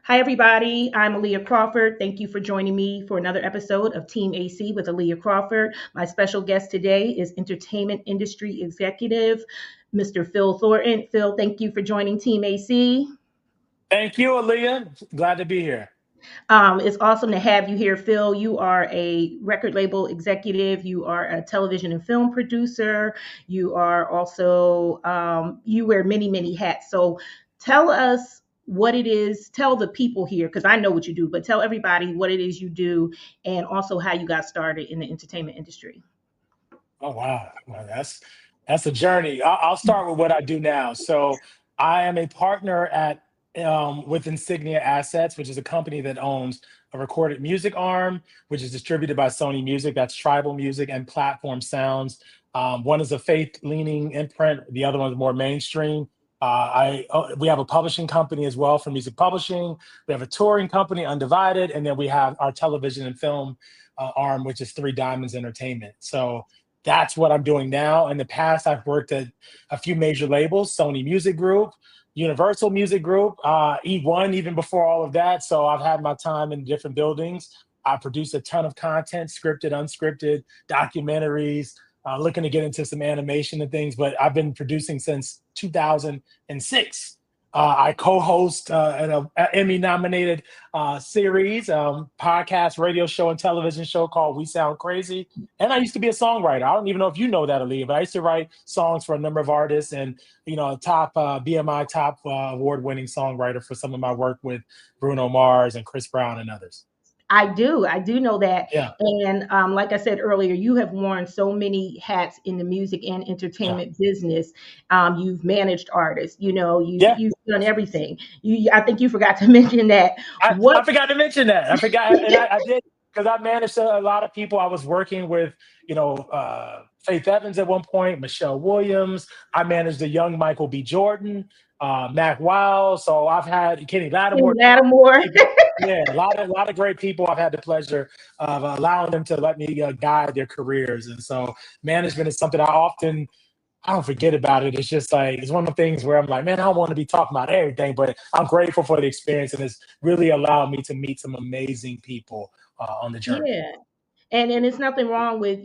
Hi, everybody. I'm Aliya Crawford. Thank you for joining me for another episode of Team AC with Aliya Crawford. My special guest today is entertainment industry executive, Mr. Phil Thornton. Phil, thank you for joining Team AC. Thank you, Aaliyah. Glad to be here. It's awesome to have you here, Phil. You are a record label executive. You are a television and film producer. You are also, you wear many, many hats. So tell us what it is. Tell the people here, because I know what you do, but tell everybody what it is you do and also how you got started in the entertainment industry. Oh wow, well, that's a journey. I'll start with what I do now. So I am a partner at with Insignia Assets, which is a company that owns a recorded music arm, which is distributed by Sony Music. That's tribal music and platform sounds. One is a faith-leaning imprint. The other one is more mainstream. We have a publishing company as well for music publishing. We have a touring company, Undivided, and then we have our television and film arm, which is Three Diamonds Entertainment. So that's what I'm doing now. In the past, I've worked at a few major labels, Sony Music Group, Universal Music Group, E1, even before all of that. So I've had my time in different buildings. I produce a ton of content, scripted, unscripted, documentaries, looking to get into some animation and things, but I've been producing since 2006. I co-host an Emmy-nominated series, podcast, radio show, and television show called We Sound Crazy. And I used to be a songwriter. I don't even know if you know that, Aaliyah, but I used to write songs for a number of artists and, top BMI top award-winning songwriter for some of my work with Bruno Mars and Chris Brown and others. I do know that. Yeah, And like I said earlier, you have worn so many hats in the music and yeah, entertainment business. You've managed artists, yeah. you've done everything. I think you forgot to mention that. What? I forgot to mention that. I forgot, and I did because I managed a lot of people. I was working with, Faith Evans at one point, Michelle Williams. I managed the young Michael B. Jordan, Mac Wiles. So I've had Kenny Lattimore. Lattimore. Yeah, a lot of great people. I've had the pleasure of allowing them to let me guide their careers, and so management is something I don't forget about it. It's just like it's one of the things where I'm like, man, I don't want to be talking about everything, but I'm grateful for the experience, and it's really allowed me to meet some amazing people on the journey. Yeah. And it's nothing wrong with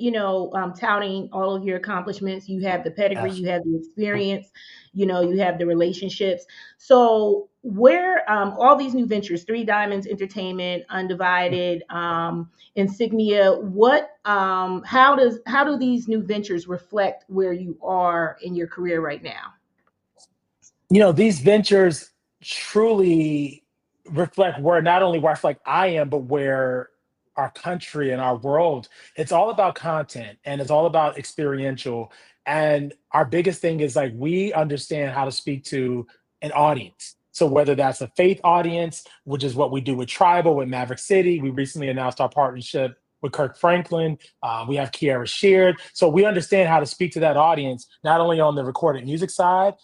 touting all of your accomplishments. You have the pedigree, you Absolutely. have the experience, you have the relationships. So where all these new ventures, Three Diamonds Entertainment, Undivided, Insignia, what how do these new ventures reflect where you are in your career right now? These ventures truly reflect where not only where I feel like I am, but where our country and our world. It's all about content and it's all about experiential. And our biggest thing is like we understand how to speak to an audience. So whether that's a faith audience, which is what we do with Tribal, with Maverick City, we recently announced our partnership with Kirk Franklin. We have Kiara Sheard. So we understand how to speak to that audience, not only on the recorded music side,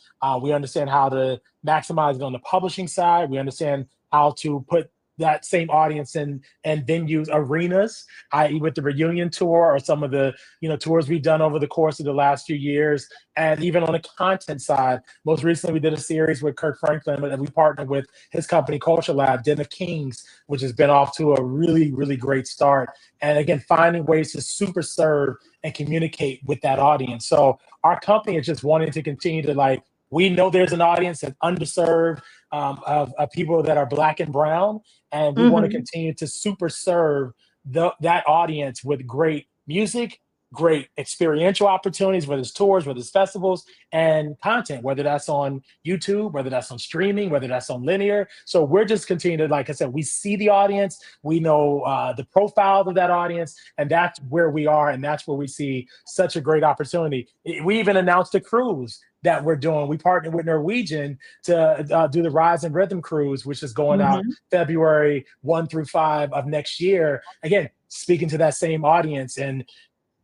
we understand how to maximize it on the publishing side. We understand how to put that same audience in and venues, arenas, i.e., with the reunion tour or some of the tours we've done over the course of the last few years. And even on the content side, most recently we did a series with Kirk Franklin that we partnered with his company Culture Lab, Den of Kings, which has been off to a really, really great start. And again, finding ways to super serve and communicate with that audience. So our company is just wanting to continue to like we know there's an audience that's underserved of people that are Black and brown, and we want to Hmm. continue to super serve that audience with great music, great experiential opportunities, whether it's tours, whether it's festivals, and content, whether that's on YouTube, whether that's on streaming, whether that's on linear. So we're just continuing to, like I said, we see the audience, we know the profile of that audience, and that's where we are, and that's where we see such a great opportunity. We even announced a cruise that we're doing. We partnered with Norwegian to do the Rise&Rhythm cruise, which is going out Hmm. February 1 through 5 of next year. Again, speaking to that same audience. And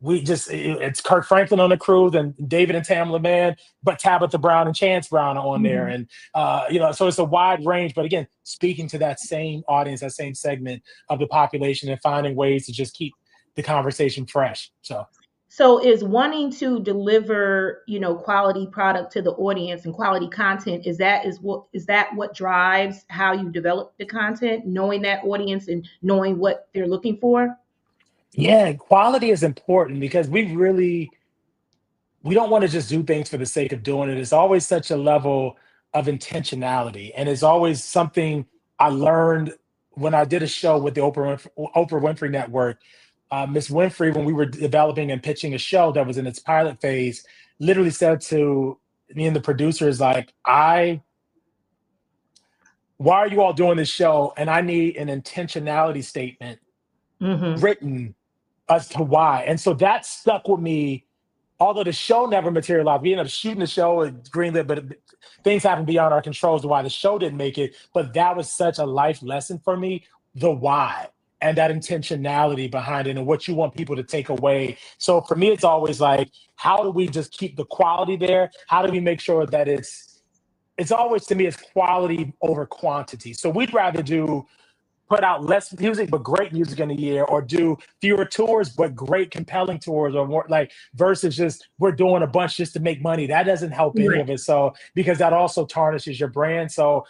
it's Kirk Franklin on the cruise and David and Tamla Mann, but Tabitha Brown and Chance Brown are on there. Hmm. And, so it's a wide range, but again, speaking to that same audience, that same segment of the population and finding ways to just keep the conversation fresh. So. So is wanting to deliver, quality product to the audience and quality content, is that what drives how you develop the content, knowing that audience and knowing what they're looking for? Yeah, quality is important because we don't want to just do things for the sake of doing it. It's always such a level of intentionality. And it's always something I learned when I did a show with the Oprah Winfrey Network. Miss Winfrey, when we were developing and pitching a show that was in its pilot phase, literally said to me and the producers, like, why are you all doing this show? And I need an intentionality statement Mm-hmm. written as to why. And so that stuck with me. Although the show never materialized, we ended up shooting the show and greenlit, but things happened beyond our controls to why the show didn't make it. But that was such a life lesson for me, the why and that intentionality behind it and what you want people to take away. So for me, it's always like, how do we just keep the quality there? How do we make sure that it's always, to me, it's quality over quantity. So we'd rather put out less music but great music in a year, or do fewer tours but great compelling tours, or more like, versus just we're doing a bunch just to make money. That doesn't help any Right. of it. So because that also tarnishes your brand. So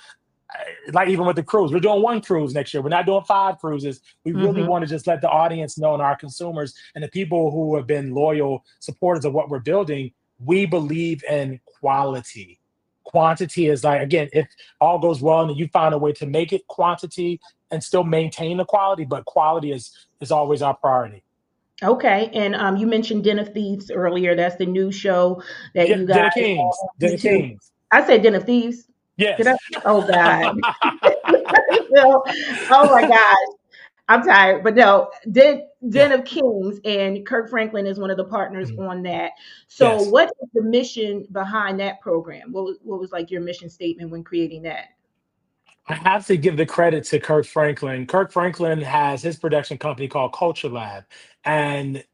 like, even with the cruise, we're doing one cruise next year, we're not doing 5 cruises. We really Mm-hmm. want to just let the audience know, and our consumers and the people who have been loyal supporters of what we're building, we believe in quality. Quantity is like, again, if all goes well and you find a way to make it quantity and still maintain the quality, but quality is always our priority. Okay. And you mentioned Den of Thieves earlier. That's the new show that Yeah, you guys Dinner have Kings, on Dinner YouTube. Kings. I said Den of Thieves. Did I? Yes. Oh God. No. Oh my gosh. I'm tired, but no, Den Yeah. of Kings, and Kirk Franklin is one of the partners Mhm. on that. So, Yes. what is the mission behind that program? What was like your mission statement when creating that? I have to give the credit to Kirk Franklin. Kirk Franklin has his production company called Culture Lab, and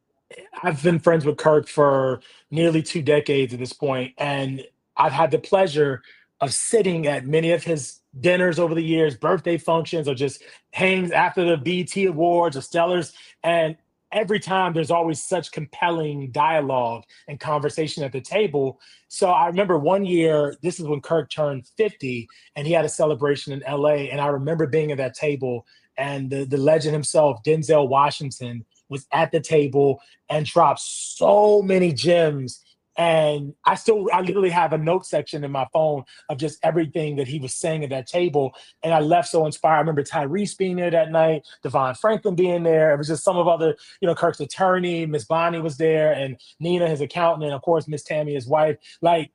I've been friends with Kirk for nearly 2 decades at this point, and I've had the pleasure of sitting at many of his dinners over the years, birthday functions, or just hangs after the BT Awards or Stellars. And every time there's always such compelling dialogue and conversation at the table. So I remember one year, this is when Kirk turned 50, and he had a celebration in LA. And I remember being at that table, and the legend himself, Denzel Washington, was at the table and dropped so many gems. And I literally have a note section in my phone of just everything that he was saying at that table. And I left so inspired. I remember Tyrese being there that night, Devon Franklin being there. It was just some of other, Kirk's attorney, Miss Bonnie was there, and Nina, his accountant, and of course, Miss Tammy, his wife. Like,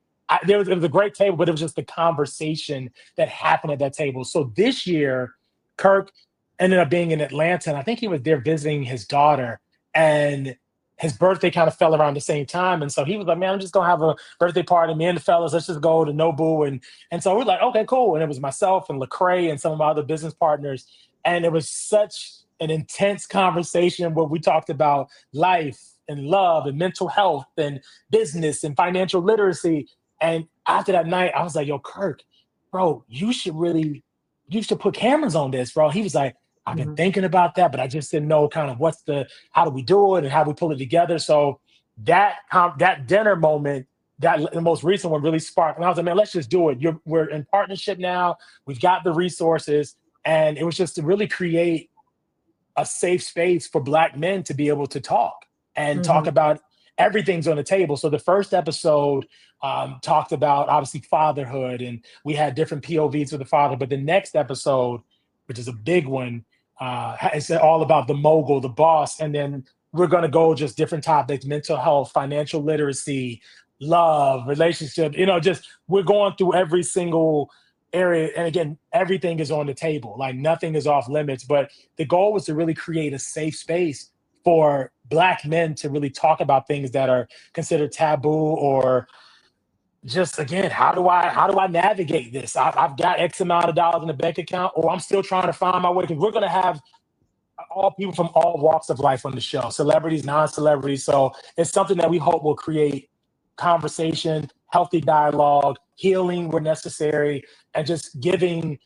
it was a great table, but it was just the conversation that happened at that table. So this year, Kirk ended up being in Atlanta, and I think he was there visiting his daughter. And his birthday kind of fell around the same time. And so he was like, man, I'm just gonna have a birthday party. Me and the fellas, let's just go to Nobu. And so we're like, okay, cool. And it was myself and Lecrae and some of my other business partners. And it was such an intense conversation where we talked about life and love and mental health and business and financial literacy. And after that night, I was like, yo, Kirk, bro, you should put cameras on this, bro. He was like, I've been Mhm. thinking about that, but I just didn't know kind of how do we do it and how we pull it together. So that dinner moment, that the most recent one, really sparked. And I was like, man, let's just do it. We're in partnership now. We've got the resources, and it was just to really create a safe space for Black men to be able to talk Mhm. about everything's on the table. So the first episode talked about obviously fatherhood, and we had different POVs of the father. But the next episode, which is a big one, it's all about the mogul, the boss, and then we're going to go just different topics: mental health, financial literacy, love, relationship. Just we're going through every single area, and again, everything is on the table. Like, nothing is off limits. But the goal was to really create a safe space for Black men to really talk about things that are considered taboo, or just, again, how do I navigate this? I've got X amount of dollars in the bank account, or I'm still trying to find my way, because we're going to have all people from all walks of life on the show, celebrities, non-celebrities. So it's something that we hope will create conversation, healthy dialogue, healing where necessary, and just giving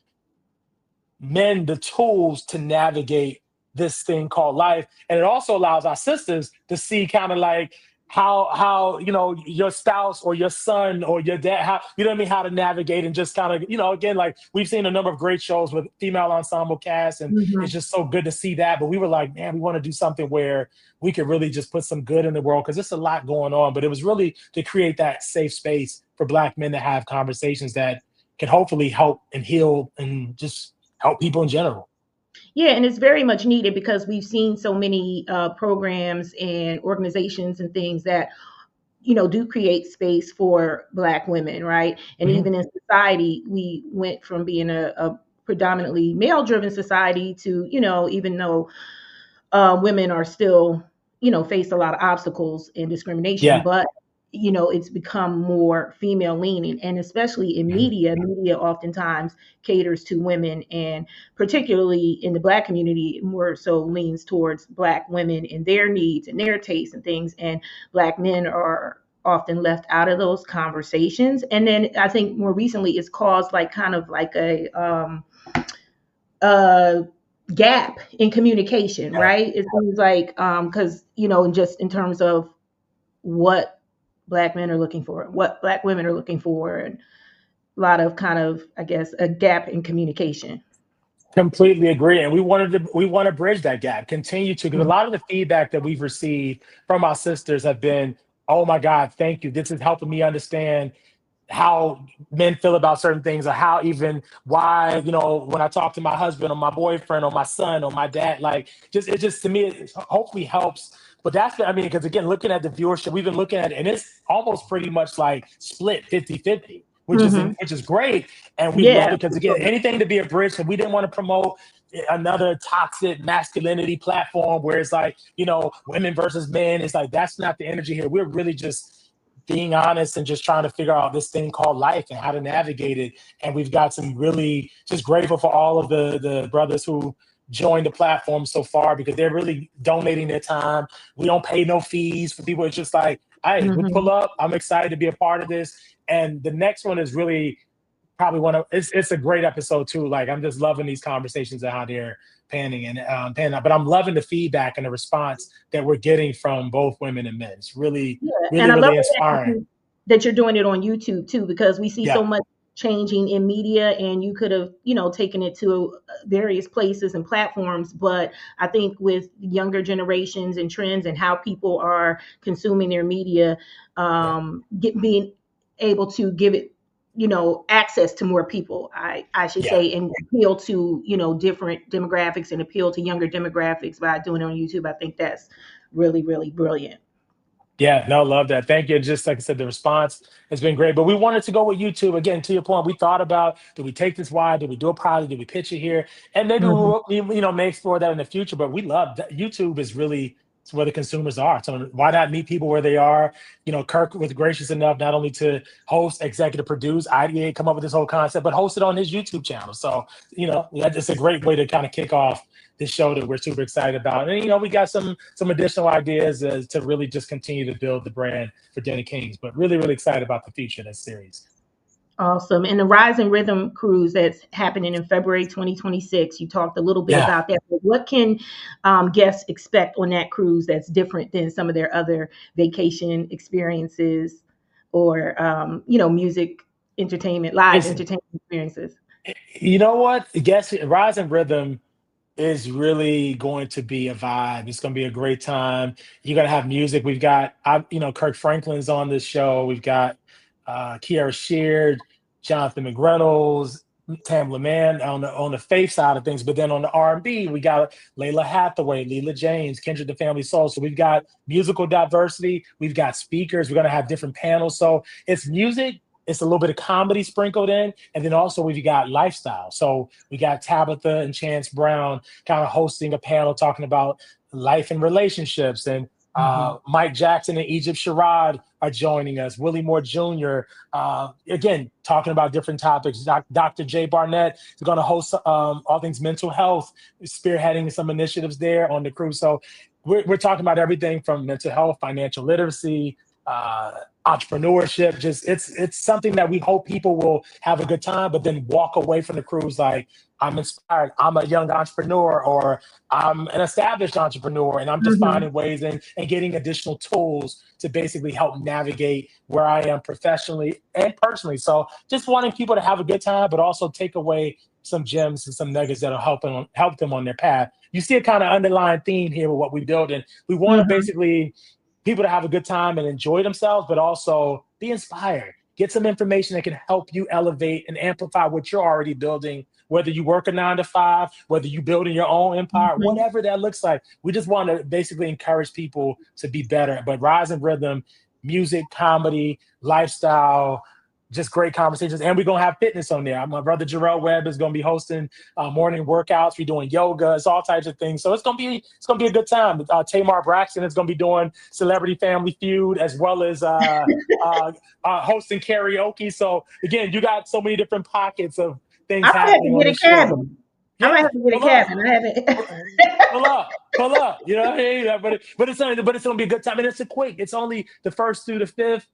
men the tools to navigate this thing called life. And it also allows our sisters to see kind of like how your spouse or your son or your dad, how you know what I mean, how to navigate and just kind of again, like we've seen a number of great shows with female ensemble casts, and it's Mhm. just so good to see that. But we were like, man, we want to do something where we could really just put some good in the world because there's a lot going on. But it was really to create that safe space for Black men to have conversations that can hopefully help and heal and just help people in general. Yeah, and it's very much needed because we've seen so many programs and organizations and things that do create space for Black women, right? And Mhm. even in society, we went from being a predominantly male-driven society to, even though women are still, face a lot of obstacles and discrimination, Yeah. but it's become more female leaning, and especially in Mhm. media oftentimes caters to women, and particularly in the Black community, more so leans towards Black women and their needs and their tastes and things, and Black men are often left out of those conversations. And then I think more recently it's caused like kind of like a gap in communication, Yeah. right? It seems like because in just in terms of what Black men are looking for, what Black women are looking for, and a lot of kind of, I guess, a gap in communication. Completely agree. And we want to bridge that gap, continue to, because a lot of the feedback that we've received from our sisters have been, oh my God, thank you. This is helping me understand how men feel about certain things, or how even why, when I talk to my husband or my boyfriend or my son or my dad, like just to me, it hopefully helps. But I mean, because again, looking at the viewership, we've been looking at it, and it's almost pretty much like split 50-50, Hmm. which is great. And we love Yeah, it because for again, sure. anything to be a bridge, and we didn't want to promote another toxic masculinity platform where it's like, women versus men. It's like that's not the energy here. We're really just being honest and just trying to figure out this thing called life and how to navigate it. And we've got some really just grateful for all of the brothers who joined the platform so far because they're really donating their time. We don't pay no fees for people. It's just like, hey, we pull Hmm. up. I'm excited to be a part of this. And the next one is really probably it's a great episode too. Like I'm just loving these conversations and how they're panning out. But I'm loving the feedback and the response that we're getting from both women and men. It's really, Yeah, and really, I love really inspiring. that you're doing it on YouTube too, because we see Yeah. so much changing in media, and you could have, taken it to various places and platforms. But I think with younger generations and trends and how people are consuming their media, Yeah. being able to give it, access to more people, I should Yeah. say, and appeal to, different demographics and appeal to younger demographics by doing it on YouTube. I think that's really, really brilliant. Yeah, no, love that. Thank you. Just like I said, the response has been great. But we wanted to go with YouTube again. To your point, we thought about: do we take this wide? Do we do a pilot? Do we pitch it here? And maybe Mhm. we may explore that in the future. But we love that YouTube is really it's where the consumers are. So why not meet people where they are? Kirk was gracious enough not only to host, executive produce, ideate, come up with this whole concept, but host it on his YouTube channel. So that's just a great way to kind of kick off this show that we're super excited about. And we got some additional ideas to really just continue to build the brand for Denny Kings. But really, really excited about the future of this series. Awesome. And the Rise and Rhythm cruise that's happening in February 2026, you talked a little bit Yeah. about that. But what can guests expect on that cruise that's different than some of their other vacation experiences or, music, entertainment, live It's entertainment experiences? you know what? Guess Rise and Rhythm is really going to be a vibe. It's going to be a great time. You're going to have music. We've got, Kirk Franklin's on this show. We've got Kiara Sheard, Jonathan McReynolds, Tamla Mann on the faith side of things. But then on the R&B, we got Layla Hathaway, Leela James, Kendrick the Family Soul. So we've got musical diversity. We've got speakers. We're going to have different panels. So it's music. It's a little bit of comedy sprinkled in. And then also we've got lifestyle. So we got Tabitha and Chance Brown kind of hosting a panel talking about life and relationships. And Mhm. Mike Jackson and Egypt Sherrod are joining us. Willie Moore Jr. Again, talking about different topics. Dr. Jay Barnett is going to host all things mental health, spearheading some initiatives there on the cruise. So we're talking about everything from mental health, financial literacy, entrepreneurship. Just it's something that we hope people will have a good time, but then walk away from the cruise like, I'm inspired. I'm a young entrepreneur, or I'm an established entrepreneur, and I'm just Mm-hmm. finding ways and getting additional tools to basically help navigate where I am professionally and personally. So just wanting people to have a good time, but also take away some gems and some nuggets that'll help them on their path. You see a kind of underlying theme here with what we build, and we want to Mm-hmm. basically people to have a good time and enjoy themselves, but also be inspired. Get some information that can help you elevate and amplify what you're already building, whether you work a 9 to 5, whether you building your own empire, Mm-hmm. whatever that looks like. We just want to basically encourage people to be better. But Rise and Rhythm, music, comedy, lifestyle, just great conversations. And we're going to have fitness on there. My brother Jarrell Webb is going to be hosting morning workouts. We're doing yoga. It's all types of things. So it's going to be a good time. Tamar Braxton is going to be doing Celebrity Family Feud, as well as hosting karaoke. So again, you got so many different pockets of things I might have happening to on get a this show. cabin. I might Yeah, have to get a pull up. cabin. I haven't. Pull up. You know what I mean? But it's gonna be a good time, and it's only the first through the fifth.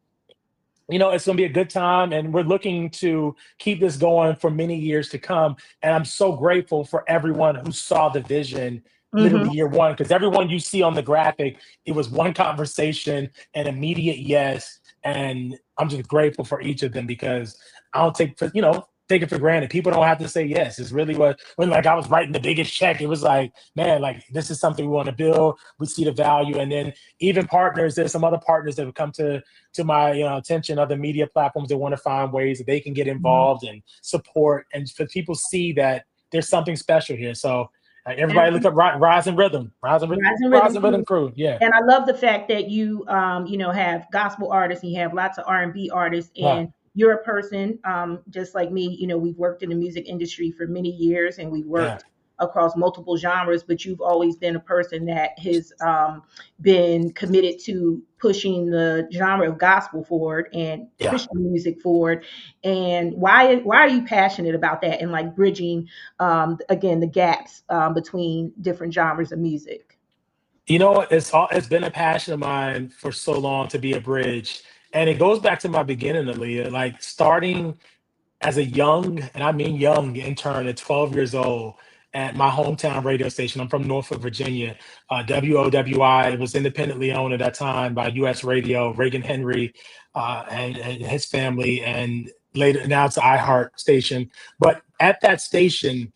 It's going to be a good time, and we're looking to keep this going for many years to come. And I'm so grateful for everyone who saw the vision literally Mm-hmm. year one, because everyone you see on the graphic, it was one conversation, an immediate yes. And I'm just grateful for each of them, because I don't take it for granted. People don't have to say yes. It's really when like I was writing the biggest check, it was like, man, like this is something we want to build. We see the value. And then even partners, there's some other partners that have come to my attention, other media platforms that want to find ways that they can get involved and support, and for people see that there's something special here. So everybody look up Rise and Rhythm, Rise and Rise Rhythm and Rhythm Crew. Crew. Yeah. And I love the fact that you, have gospel artists and you have lots of R&B artists, Wow. and you're a person, just like me. We've worked in the music industry for many years, and we've Yeah. worked across multiple genres, but you've always been a person that has been committed to pushing the genre of gospel forward and Yeah. Christian music forward. And why are you passionate about that, and like bridging, again, the gaps between different genres of music? It's been a passion of mine for so long to be a bridge. And it goes back to my beginning, Aaliyah, like starting as a young, and I mean young, intern at 12 years old at my hometown radio station. I'm from Norfolk, Virginia. WOWI, it was independently owned at that time by US Radio, Reagan Henry, and his family, and later now it's the iHeart station. But at that station,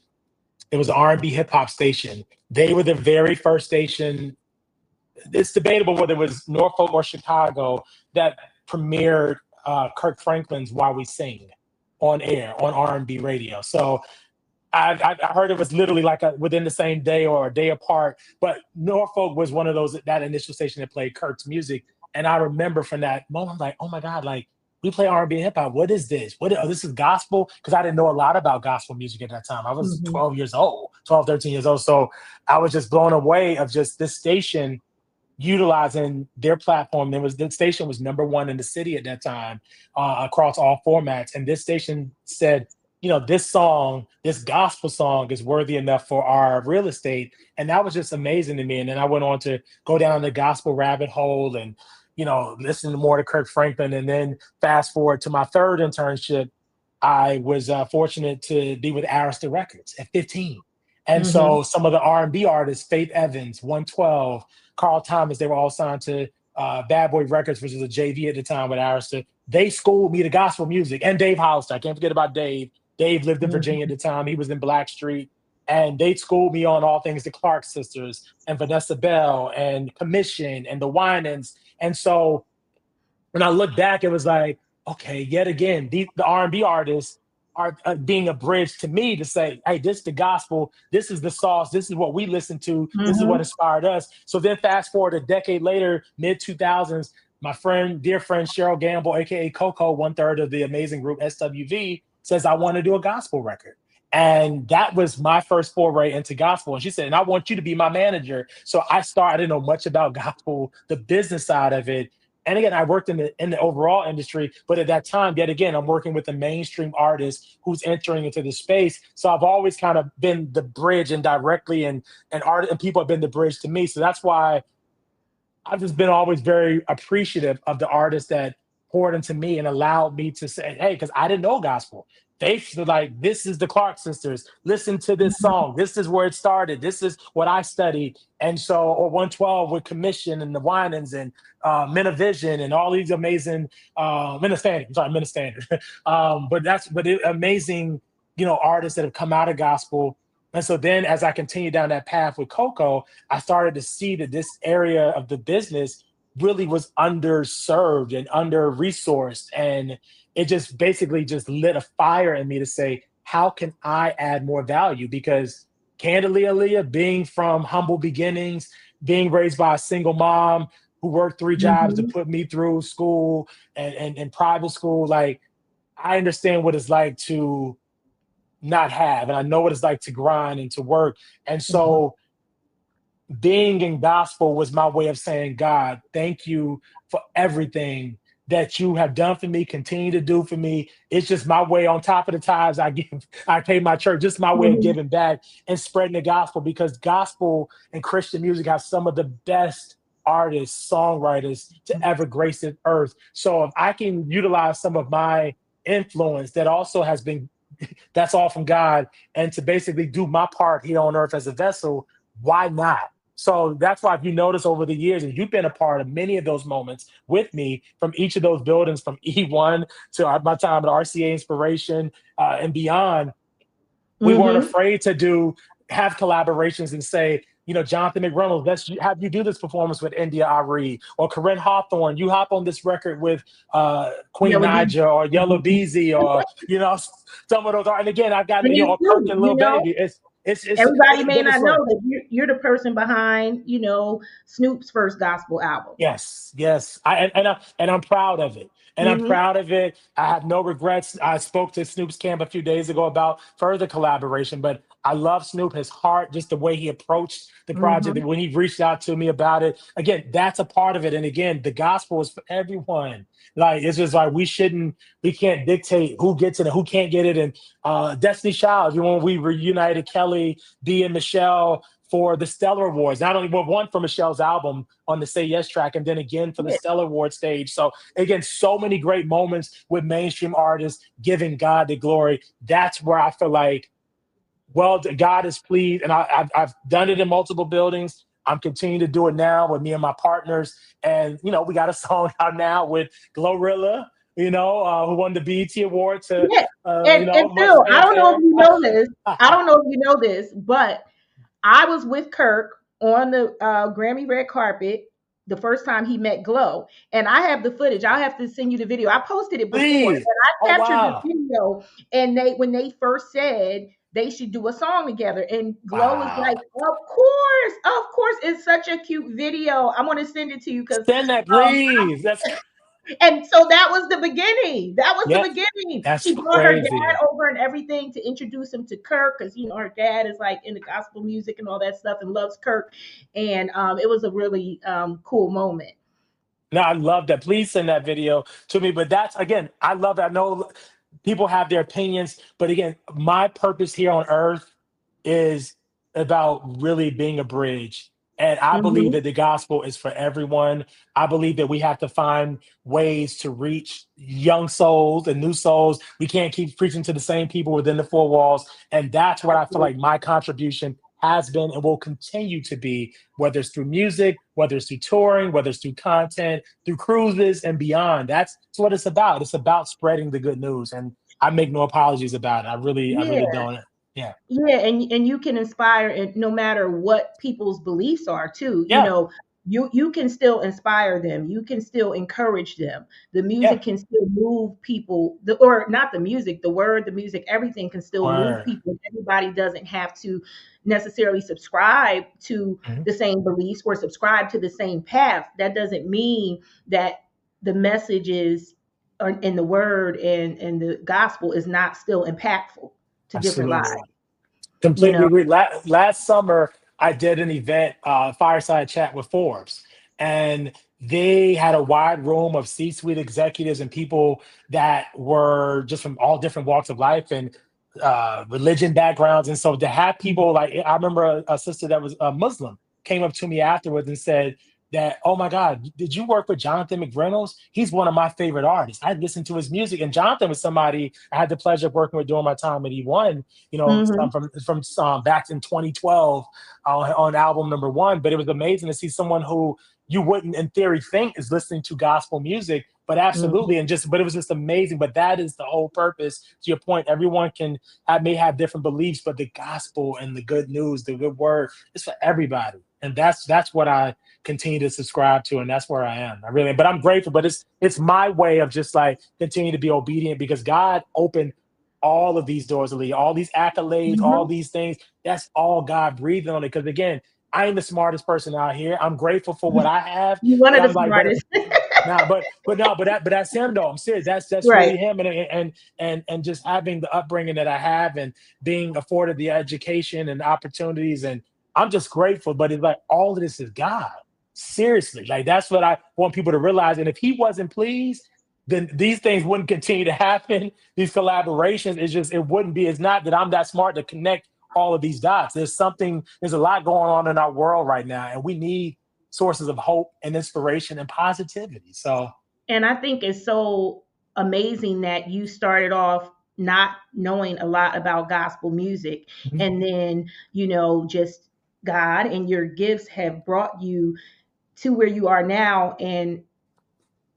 it was an R&B hip hop station. They were the very first station. It's debatable whether it was Norfolk or Chicago that premiered Kirk Franklin's "Why We Sing" on air on R&B radio. So I heard it was literally like within the same day or a day apart. But Norfolk was one of that initial station that played Kirk's music, and I remember from that moment, I'm like, oh my god, like we play R&B and hip hop. What is this? This is gospel? Because I didn't know a lot about gospel music at that time. I was Mm-hmm. 12 years old, 12, 13 years old. So I was just blown away of just this station utilizing their platform. The station was number one in the city at that time, across all formats. And this station said, this gospel song is worthy enough for our real estate. And that was just amazing to me. And then I went on to go down the gospel rabbit hole and, listen more to Kirk Franklin. And then fast forward to my third internship, I was fortunate to be with Arista Records at 15. And Mm-hmm. so some of the R&B artists, Faith Evans, 112, Carl Thomas, they were all signed to Bad Boy Records, which was a JV at the time with Arista. They schooled me to gospel music. And Dave Hollister, I can't forget about Dave. Dave lived in Virginia at the time. He was in Blackstreet. And they schooled me on all things the Clark sisters and Vanessa Bell and Commission and the Winans. And so when I look back, it was like, okay, yet again, the R&B artists are being a bridge to me to say, hey, this is the gospel. This is the sauce. This is what we listen to. This is what Mm-hmm. inspired us. So then fast forward a decade later, mid 2000s, my dear friend Cheryl Gamble, aka Coco, 1/3 of the amazing group SWV, says, I want to do a gospel record. And that was my first foray into gospel. And she said, and I want you to be my manager. So I didn't know much about gospel, the business side of it. And again, I worked in the overall industry, but at that time, yet again, I'm working with a mainstream artist who's entering into the space. So I've always kind of been the bridge indirectly, and art and people have been the bridge to me. So that's why I've just been always very appreciative of the artists that poured into me and allowed me to say, hey, because I didn't know gospel. They feel like, this is the Clark sisters. Listen to this song. This is where it started. This is what I studied. And so, or 112 with Commission and the Winans and Men of Vision and all these amazing Men of Standard. I'm sorry, Men of Standard. Amazing, artists that have come out of gospel. And so then as I continued down that path with Coco, I started to see that this area of the business really was underserved and under resourced. And it just basically just lit a fire in me to say, how can I add more value? Because candidly, Aaliyah, being from humble beginnings, being raised by a single mom who worked 3 jobs to Mhm. put me through school and private school, like I understand what it's like to not have, and I know what it's like to grind and to work. And Mhm. so being in gospel was my way of saying, God, thank you for everything that you have done for me, continue to do for me. It's just my way, on top of the tithes I give, I pay my church, just my way of Mhm. giving back and spreading the gospel, because gospel and Christian music have some of the best artists, songwriters to ever grace the earth. So if I can utilize some of my influence that also has been, that's all from God, and to basically do my part here on earth as a vessel, why not? So that's why, if you notice over the years, and you've been a part of many of those moments with me from each of those buildings, from E1 to my time at RCA Inspiration and beyond, we weren't Mhm. afraid to have collaborations and say, Jonathan McReynolds, let's have you do this performance with India Ari, or Corinne Hawthorne, you hop on this record with Queen Yellow Bee. Naja or Yellow Mhm. Beezy, or some of those. And again, I've got And you Kirk too, and Lil Baby. everybody may Again, it's not fun. know that you're the person behind, Snoop's first gospel album. Yes, yes, and I'm proud of it, and I'm Mhm. proud of it. I have no regrets. I spoke to Snoop's camp a few days ago about further collaboration, but I love Snoop, his heart, just the way he approached the project, Mhm. and when he reached out to me about it. Again, that's a part of it, and again, the gospel is for everyone. Like, it's just like we can't dictate who gets it and who can't get it. And Destiny Child, when we reunited Kelly, D, and Michelle for the Stellar Awards. Not only, well, one for Michelle's album on the Say Yes track, and then again for the Yeah. Stellar Award stage. So again, so many great moments with mainstream artists giving God the glory. That's where I feel like, well, God is pleased, and I've done it in multiple buildings. I'm continuing to do it now with me and my partners, and we got a song out now with Glorilla, who won the BET Award to, Yeah. And much Phil, I don't know if fanfare. you know this. I don't know if you know this, but I was with Kirk on the Grammy red carpet the first time he met Glow, and I have the footage. I'll have to send you the video. I posted it before, Please. but Oh, I captured the wow. video, and when they first said they should do a song together, and Glow was like, Wow. of course, it's such a cute video. I'm gonna send it to you because Send that, um, please. and so that was the beginning. That was the Yep. beginning. That's She brought her crazy. dad over and everything to introduce him to Kirk because her dad is like into gospel music and all that stuff and loves Kirk. And it was a really cool moment. No, I love that. Please send that video to me. But that's, again, I love that. I know people have their opinions, but again, my purpose here on earth is about really being a bridge. And I believe Hmm. that the gospel is for everyone. I believe that we have to find ways to reach young souls and new souls. We can't keep preaching to the same people within the four walls. And that's what I feel like my contribution has been and will continue to be, whether it's through music, whether it's through touring, whether it's through content, through cruises and beyond. That's what it's about. It's about spreading the good news. And I make no apologies about it. I Yeah. really don't. Yeah. Yeah, and you can inspire, and no matter what people's beliefs are too, Yeah. you can still inspire them. You can still encourage them. The Yeah. music can still move people, or not the music, the word, the music, everything can still move Word. people. Everybody doesn't have to necessarily subscribe to Mhm. the same beliefs or subscribe to the same path. That doesn't mean that the messages in the word and the gospel is not still impactful to different lives. Absolutely. You Completely know. agree. Last summer, I did an event, fireside chat with Forbes, and they had a wide room of C-suite executives and people that were just from all different walks of life and religion backgrounds. And so to have people like, I remember a sister that was a Muslim came up to me afterwards and said, that, oh my God, did you work with Jonathan McReynolds? He's one of my favorite artists. I listened to his music, and Jonathan was somebody I had the pleasure of working with during my time at E1. Hmm. From back in 2012 on album number one. But it was amazing to see someone who you wouldn't, in theory, think is listening to gospel music, but absolutely, Hmm. but it was just amazing. But that is the whole purpose. To your point, everyone may have different beliefs, but the gospel and the good news, the good word, is for everybody, and that's what I continue to subscribe to, and that's where I am. I really, but I'm grateful. But it's my way of just like continuing to be obedient because God opened all of these doors, Aliya, all these accolades, all Hmm. these things. That's all God breathed on it. Because again, I ain't the smartest person out here. I'm grateful for what I have, You're one but of the I'm like, smartest. nah, but no, but that's him though. I'm serious. That's Right. really him, and just having the upbringing that I have, and being afforded the education and opportunities, and I'm just grateful. But it's like all of this is God. Seriously, like that's what I want people to realize. And if He wasn't pleased, then these things wouldn't continue to happen. These collaborations, it wouldn't be. It's not that I'm that smart to connect all of these dots. There's a lot going on in our world right now, and we need sources of hope and inspiration and positivity. So, And I think it's so amazing that you started off not knowing a lot about gospel music. mhm. And then, just God and your gifts have brought you to where you are now, and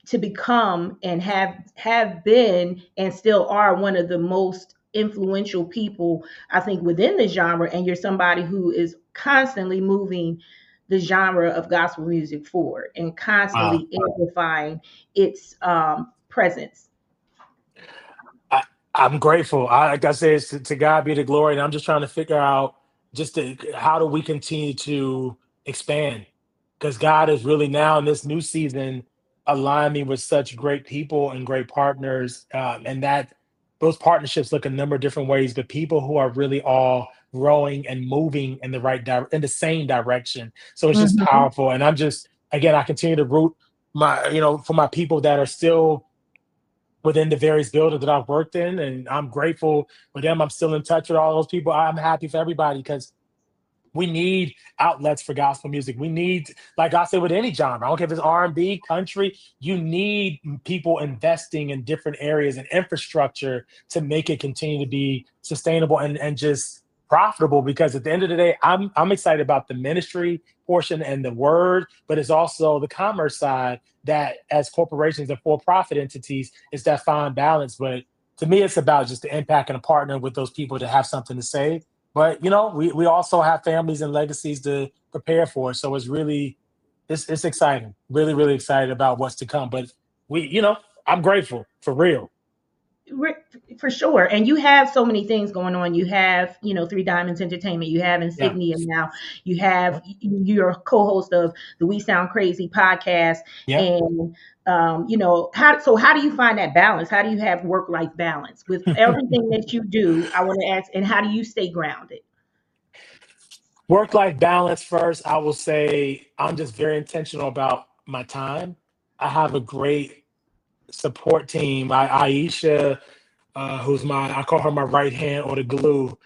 to become and have been and still are one of the most influential people, I think, within the genre. And you're somebody who is constantly moving the genre of gospel music forward and Wow. constantly amplifying its presence. I, I'm grateful. Like I said, to God be the glory. And I'm just trying to figure out how do we continue to expand? Because God is really now in this new season aligning me with such great people and great partners, and that those partnerships look a number of different ways. But people who are really all growing and moving in in the same direction. So it's just Hmm. powerful. And I'm just again, I continue to root for my people that are still within the various buildings that I've worked in. And I'm grateful for them. I'm still in touch with all those people. I'm happy for everybody because we need outlets for gospel music. We need, like I said, with any genre. I don't care if it's R&B, country. You need people investing in different areas and infrastructure to make it continue to be sustainable and just profitable. Because at the end of the day, I'm excited about the ministry portion and the word, but it's also the commerce side that, as corporations and for-profit entities, it's that fine balance. But to me, it's about just the impact and a partner with those people to have something to say, but we also have families and legacies to prepare for. So it's exciting. Really, really excited about what's to come. But I'm grateful for real. For sure. And you have so many things going on. You have, Three Diamonds Entertainment. You have Yeah. Insignia now. You have, you're co-host of the We Sound Crazy podcast. Yeah. And how do you find that balance? How do you have work-life balance with everything that you do? I want to ask, and how do you stay grounded? Work-life balance first. I will say I'm just very intentional about my time. I have a great support team. Aisha, I call her my right hand or the glue.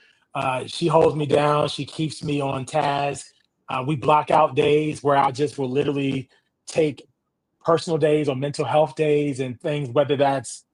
She holds me down. She keeps me on task. We block out days where I just will literally take personal days or mental health days and things, whether that's,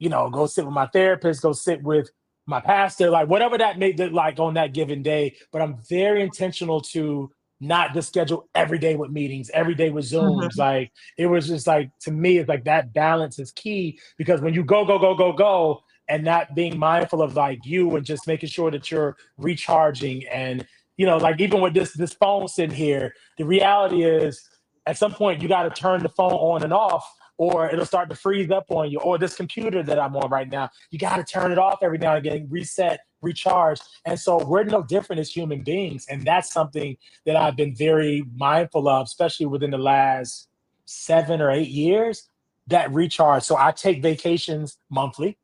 go sit with my therapist, go sit with my pastor, like whatever that may look like on that given day. But I'm very intentional to not just schedule every day with meetings, every day with Zooms. Mhm. Like it was just like, to me, it's like that balance is key because when you go, go, go, go, go, and not being mindful of like you and just making sure that you're recharging and like even with this phone sitting here, the reality is at some point you got to turn the phone on and off or it'll start to freeze up on you, or this computer that I'm on right now, you got to turn it off every now and again, reset, recharge. And so we're no different as human beings, and that's something that I've been very mindful of, especially within the last 7 or 8 years, that recharge. So I take vacations monthly,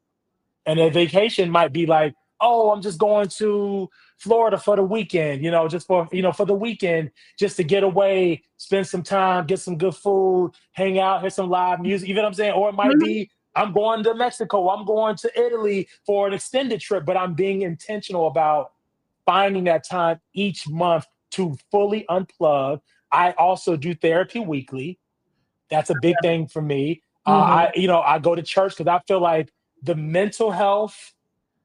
and a vacation might be like, oh, I'm just going to Florida for the weekend, just for the weekend, just to get away, spend some time, get some good food, hang out, hear some live music, you know what I'm saying? Or it might Mhm. be, I'm going to Mexico, I'm going to Italy for an extended trip, but I'm being intentional about finding that time each month to fully unplug, I also do therapy weekly. That's a big thing for me. Mm-hmm. I go to church because I feel like the mental health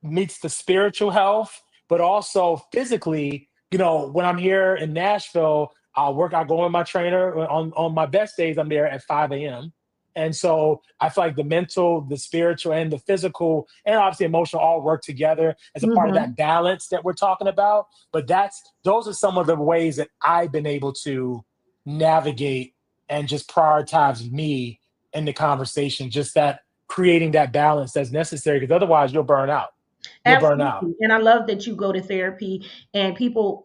meets the spiritual health, but also physically. When I'm here in Nashville, I go in my trainer on my best days. I'm there at 5 a.m. And so I feel like the mental, the spiritual, and the physical, and obviously emotional all work together as a part of Mm-hmm. that balance that we're talking about. But those are some of the ways that I've been able to navigate and just prioritize me in the conversation, just that creating that balance that's necessary, because otherwise you'll burn out. You'll burn out. Absolutely. And I love that you go to therapy and people,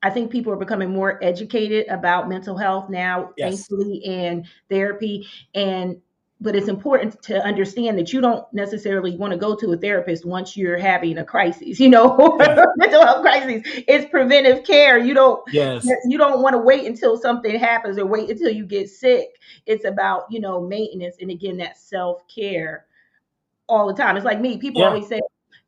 I think people are becoming more educated about mental health now, Yes. thankfully, and therapy. And but it's important to understand that you don't necessarily want to go to a therapist once you're having a crisis, Yeah. mental health crisis. It's preventive care. You don't Yes. you don't want to wait until something happens or wait until you get sick. It's about, maintenance and again that self-care all the time. It's like me. People Yeah. always say,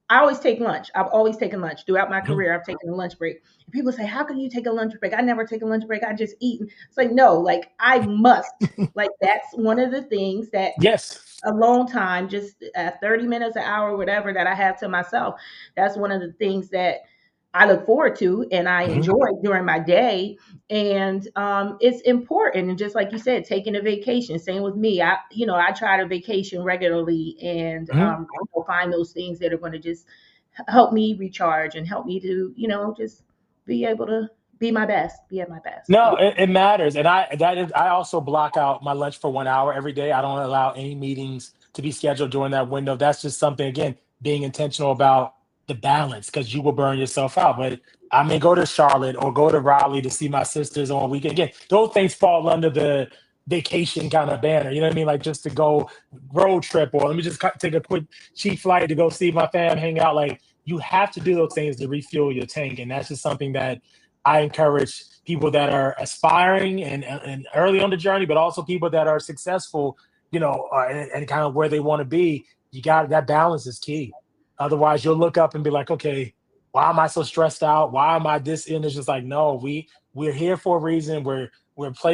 I always take lunch. I've always taken lunch throughout my Mhm. career. I've taken a lunch break. And people say, "How can you take a lunch break?" I never take a lunch break. I just eat. It's like, no, like I must. Like that's one of the things that Yes. a long time, just 30 minutes, an hour, whatever that I have to myself. That's one of the things that I look forward to and I Mhm. enjoy during my day. And it's important. And just like you said, taking a vacation. Same with me. I try to vacation regularly and Mhm. find those things that are going to just help me recharge and help me to, just be able to be my best, be at my best. No, it matters, and I also block out my lunch for 1 hour every day. I don't allow any meetings to be scheduled during that window. That's just something, again, being intentional about the balance, because you will burn yourself out. But I may go to Charlotte or go to Raleigh to see my sisters on a weekend. Again, those things fall under the vacation kind of banner. You know what I mean? Like just to go road trip, or let me just take a quick cheap flight to go see my fam, hang out. Like you have to do those things to refuel your tank, and that's just something that I encourage people that are aspiring and early on the journey, but also people that are successful, and kind of where they want to be. You got that balance is key. Otherwise, you'll look up and be like, okay, why am I so stressed out? Why am I this? And it's just like, no, we're here for a reason.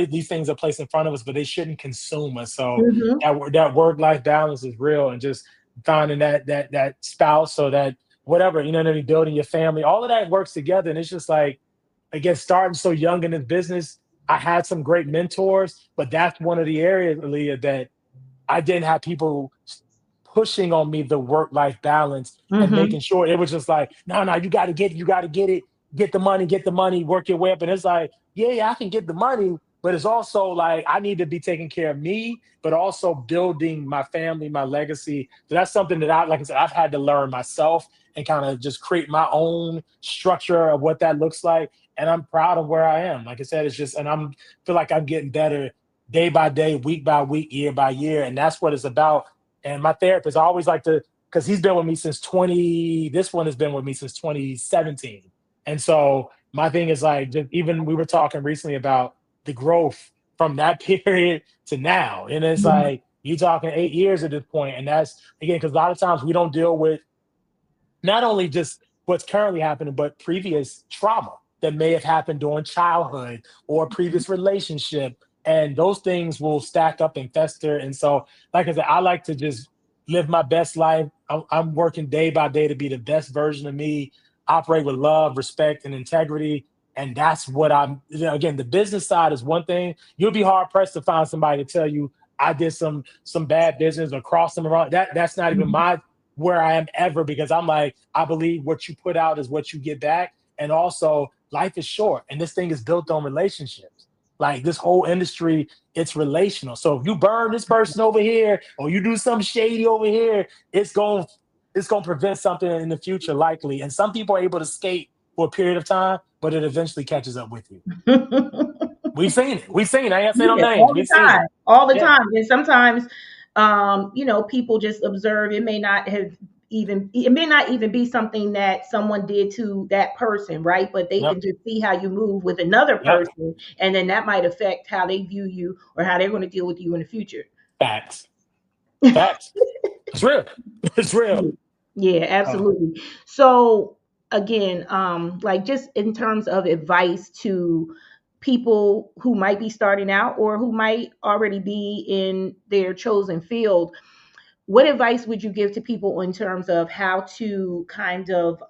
These things are placed in front of us, but they shouldn't consume us. So Hmm. that work life balance is real, and just finding that spouse, so that whatever, building your family, all of that works together, and it's just like, again, starting so young in this business, I had some great mentors, but that's one of the areas, Aaliyah, that I didn't have people pushing on me the work-life balance and Hmm. making sure. It was just like, no, no, you got to get the money, work your way up. And it's like, yeah, I can get the money, but it's also like I need to be taking care of me, but also building my family, my legacy. So that's something that like I said, I've had to learn myself and kind of just create my own structure of what that looks like. And I'm proud of where I am. Like I said, it's just, and feel like I'm getting better day by day, week by week, year by year. And that's what it's about. And my therapist, I always like to, because he's been with me since this one has been with me since 2017. And so my thing is like, even we were talking recently about the growth from that period to now. And it's like, you talking 8 years at this point. And that's, again, because a lot of times we don't deal with not only just what's currently happening, but previous trauma that may have happened during childhood or previous relationship. And those things will stack up and fester. And so, like I said, I like to just live my best life. I'm working day by day to be the best version of me, operate with love, respect, and integrity. And that's what again, the business side is one thing. You'll be hard pressed to find somebody to tell you I did some bad business or crossed them around. That's not even Hmm. my where I am ever, because I'm like, I believe what you put out is what you get back. And also, life is short, and this thing is built on relationships. Like this whole industry, it's relational. So if you burn this person over here, or you do something shady over here, it's going to prevent something in the future, likely. And some people are able to skate for a period of time, but it eventually catches up with you. We've seen it. We've seen it. I ain't gonna say no Yeah, names. We've seen it. all the Yeah. time. And sometimes, people just observe. It may not even be something that someone did to that person, right? But they Yep. can just see how you move with another Yep. person, and then that might affect how they view you or how they're going to deal with you in the future. Facts. Facts. It's real. It's real. Yeah, Uh, absolutely. So again, like just in terms of advice to people who might be starting out or who might already be in their chosen field, what advice would you give to people in terms of how to kind of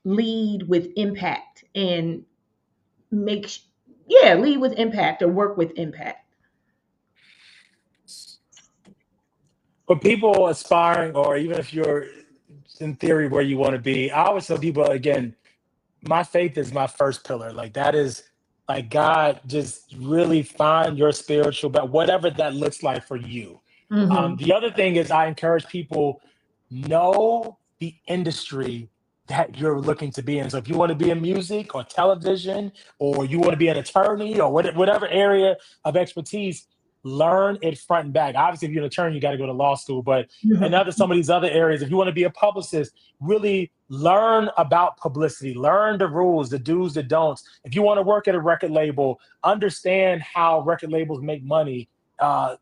lead with impact and make, yeah, lead with impact or work with impact? For people aspiring, or even if you're in theory where you want to be, I always tell people again, my faith is my first pillar. Like that is like God, just really find your spiritual, but whatever that looks like for you. Mm-hmm. The other thing is I encourage people know the industry that you're looking to be in. So if you want to be in music or television, or you want to be an attorney or whatever area of expertise, learn it front and back. Obviously, if you're an attorney, you got to go to law school. But in Mm-hmm. some of these other areas, if you want to be a publicist, really learn about publicity, learn the rules, the do's, the don'ts. If you want to work at a record label, understand how record labels make money. Uh,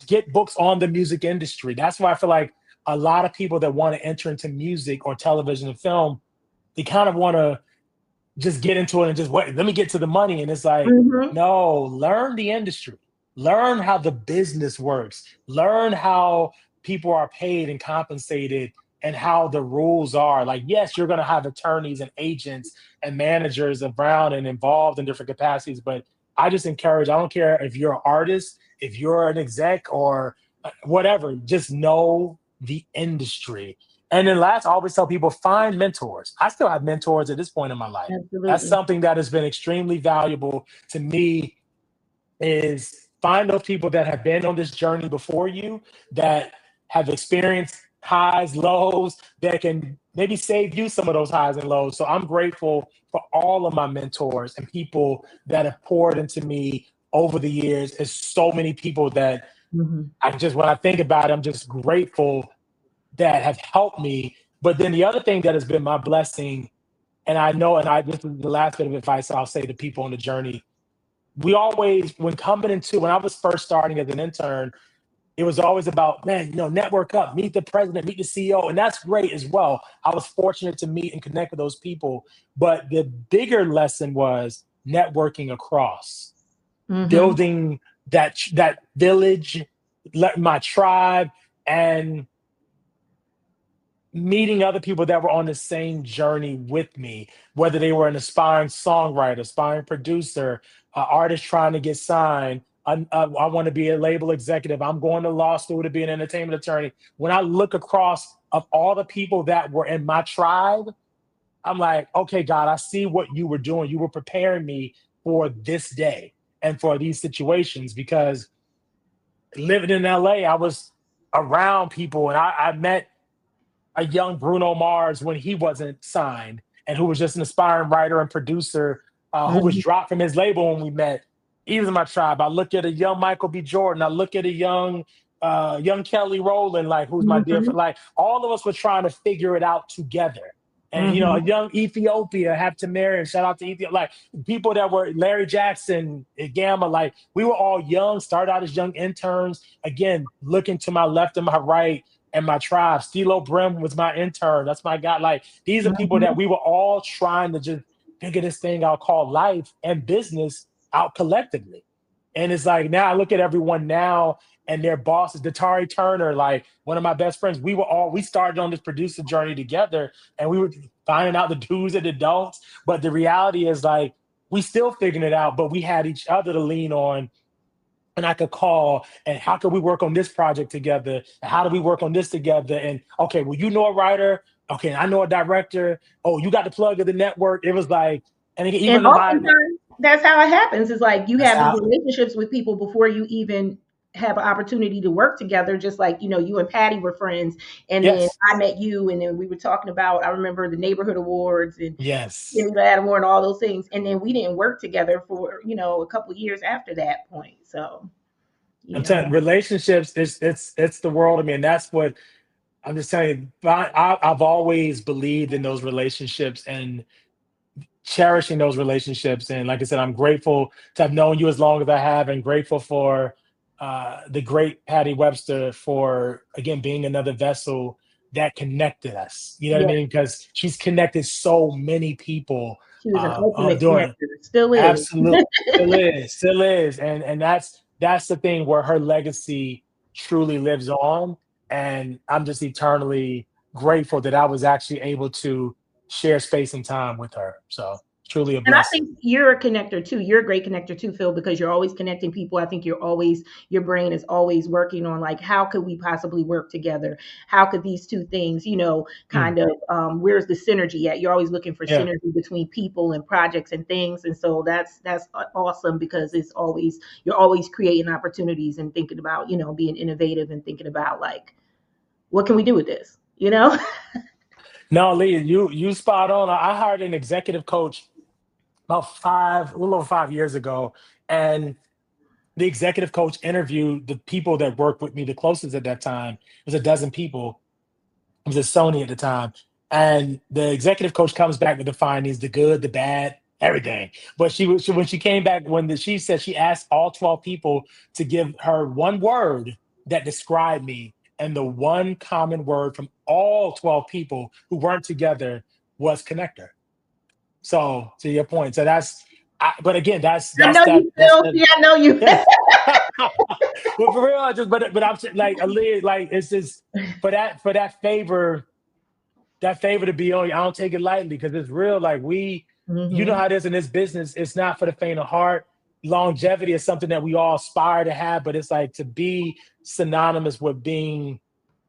get books on the music industry. That's why I feel like a lot of people that want to enter into music or television and film, they kind of want to just get into it and just wait, let me get to the money. And it's like, Mm-hmm. no, learn the industry, learn how the business works, learn how people are paid and compensated and how the rules are. Like, yes, you're going to have attorneys and agents and managers around and involved in different capacities. But I just encourage, I don't care if you're an artist, if you're an exec or whatever, just know the industry. And then last, I always tell people find mentors. I still have mentors at this point in my life. That's Absolutely. something that has been extremely valuable to me, is find those people that have been on this journey before you, that have experienced highs, lows, that can maybe save you some of those highs and lows. So I'm grateful for all of my mentors and people that have poured into me over the years. There's so many people that Mm-hmm. when I think about it, I'm just grateful that have helped me. But then the other thing that has been my blessing, and I know, and this is the last bit of advice I'll say to people on the journey. We always, when I was first starting as an intern, it was always about, man, network up, meet the president, meet the CEO. And that's great as well. I was fortunate to meet and connect with those people. But the bigger lesson was networking across, Mm-hmm. building that village, my tribe, and meeting other people that were on the same journey with me, whether they were an aspiring songwriter, aspiring producer, artist trying to get signed. I want to be a label executive. I'm going to law school to be an entertainment attorney. When I look across of all the people that were in my tribe, I'm like, okay, God, I see what you were doing. You were preparing me for this day and for these situations, because living in LA, I was around people, and I met a young Bruno Mars when he wasn't signed, and who was just an aspiring writer and producer, who was Mm-hmm. dropped from his label when we met. He was in my tribe. I look at a young Michael B. Jordan. I look at a young Kelly Rowland, like, who's my dear Mm-hmm. friend. Like, all of us were trying to figure it out together. And a Mm-hmm. young Ethiopia, have to marry, and shout out to Ethiopia. Like, people that were Larry Jackson, Gamma, like, we were all young, started out as young interns. Again, looking to my left and my right, and my tribe. Stilo Brim was my intern. That's my guy. Like, these are people that Mm-hmm. we were all trying to just figure this thing out called life and business out collectively. And it's like, now I look at everyone now and their bosses, Datari Turner, like one of my best friends. We started on this producer journey together, and we were finding out the do's and the don'ts. But the reality is, like, we still figuring it out, but we had each other to lean on, and I could call, and how could we work on this project together? And how do we work on this together? And okay, well, you know a writer. Okay, I know a director. Oh, you got the plug of the network. It was like, and And even if I, oftentimes that's how it happens. It's like you that's have these how, relationships with people before you even have an opportunity to work together. Just like, you and Patty were friends, and then yes, I met you, and then we were talking about, I remember the neighborhood awards and yes. getting that award and all those things. And then we didn't work together for, a couple of years after that point. So, you I'm telling know. you, relationships, it's the world. I mean, that's what I'm just telling you. I've always believed in those relationships and cherishing those relationships. And like I said, I'm grateful to have known you as long as I have, and grateful for the great Patty Webster for, again, being another vessel that connected us. You know what I Yeah. mean? Because she's connected so many people She was an ultimate doing connector, still is. absolutely still is, and that's the thing where her legacy truly lives on, and I'm just eternally grateful that I was actually able to share space and time with her. So truly a And I blessing. think you're a connector too. You're a great connector too, Phil, because you're always connecting people. I think your brain is always working on like, how could we possibly work together? How could these two things, Mm, kind of, where's the synergy at? You're always looking for yeah. synergy between people and projects and things. And so that's awesome because you're always creating opportunities and thinking about, being innovative and thinking about like, what can we do with this? No, Lee, you spot on. I hired an executive coach about a little over 5 years ago, and the executive coach interviewed the people that worked with me the closest at that time. It was a dozen people. It was at Sony at the time. And the executive coach comes back with the findings, the good, the bad, everything. But when she came back, she said she asked all 12 people to give her one word that described me. And the one common word from all 12 people who weren't together was connector. So to your point, so but again, I know you, that's Phil. that. Yeah, I know you. Yeah. Well, for real, but I'm like, like it's just for that favor to be on you. I don't take it lightly because it's real. Like you know Hmm. how it is in this business. It's not for the faint of heart. Longevity is something that we all aspire to have, but it's like to be synonymous with being,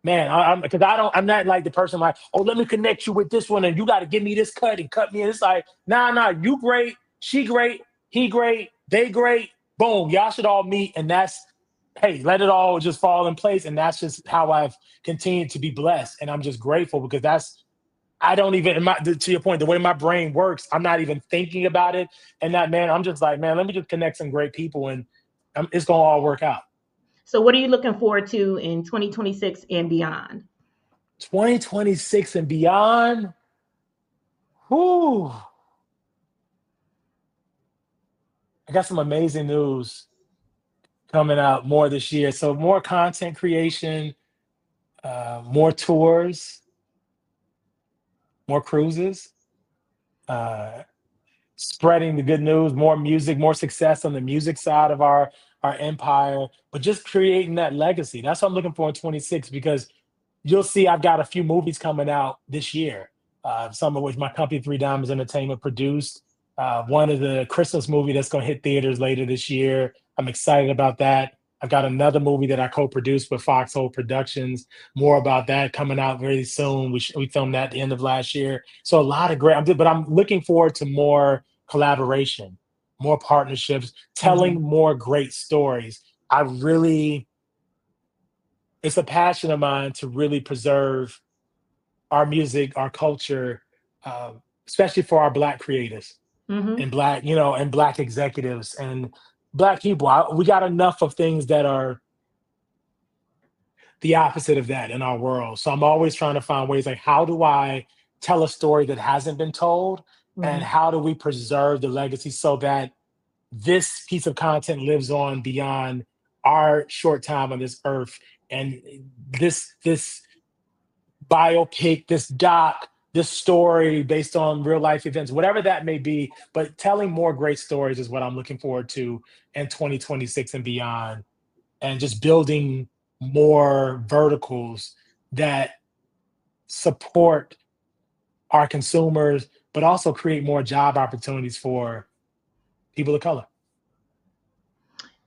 man. Because I'm not like the person like, oh, let me connect you with this one, and you got to give me this cut and cut me. And it's like, nah, you great, she great, he great, they great. Boom, y'all should all meet, and that's, hey, let it all just fall in place, and that's just how I've continued to be blessed, and I'm just grateful because that's, I don't even, to your point, the way my brain works, I'm not even thinking about it. And that, man, I'm just like, man, let me just connect some great people, and it's going to all work out. So, what are you looking forward to in 2026 and beyond? 2026 and beyond. Whew, I got some amazing news coming out more this year. So, more content creation, more tours, more cruises, uh, spreading the good news, more music, more success on the music side of our empire, but just creating that legacy. That's what I'm looking for in 26 because you'll see I've got a few movies coming out this year, some of which my company Three Diamonds Entertainment produced. One of the Christmas movie that's going to hit theaters later this year. I'm excited about that. I've got another movie that I co-produced with Foxhole Productions. More about that coming out very soon. We filmed that at the end of last year. So a lot of great, but I'm looking forward to more collaboration, more partnerships, telling Hmm. more great stories. I really, it's a passion of mine to really preserve our music, our culture, especially for our Black creatives and Hmm. Black executives and Black people. We got enough of things that are the opposite of that in our world. So I'm always trying to find ways like, how do I tell a story that hasn't been told? And Hmm. how do we preserve the legacy so that this piece of content lives on beyond our short time on this earth, and this biopic, this doc, this story based on real life events, whatever that may be, but telling more great stories is what I'm looking forward to in 2026 and beyond, and just building more verticals that support our consumers but also create more job opportunities for people of color.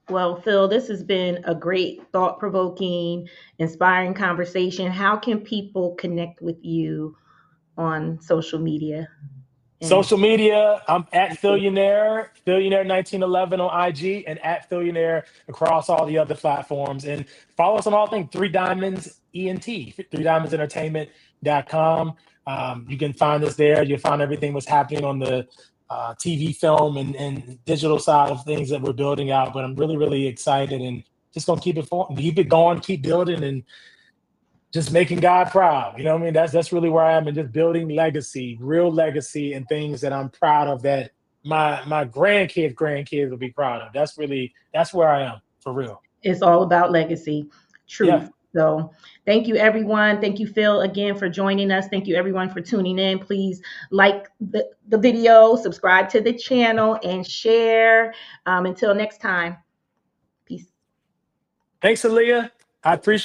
Well, Phil, this has been a great, thought provoking, inspiring conversation. How can people connect with you on social media? And Social media, I'm at Phillionaire 1911 on IG, and at Phillionaire across all the other platforms. And follow us on all things Three Diamonds ENT, Three Diamonds Entertainment.com. You can find us there. You'll find everything what's happening on the TV, film, and digital side of things that we're building out. But I'm really, really excited and just gonna keep it going, keep building, and just making God proud. You know what I mean? That's really where I am, and just building legacy, real legacy, and things that I'm proud of that my grandkids will be proud of. That's where I am for real. it's all about legacy, Yeah. truth. So thank you, everyone. Thank you, Phil, again for joining us. Thank you, everyone, for tuning in. Please like the video, subscribe to the channel, and share. Until next time, peace. Thanks, Aliya. I appreciate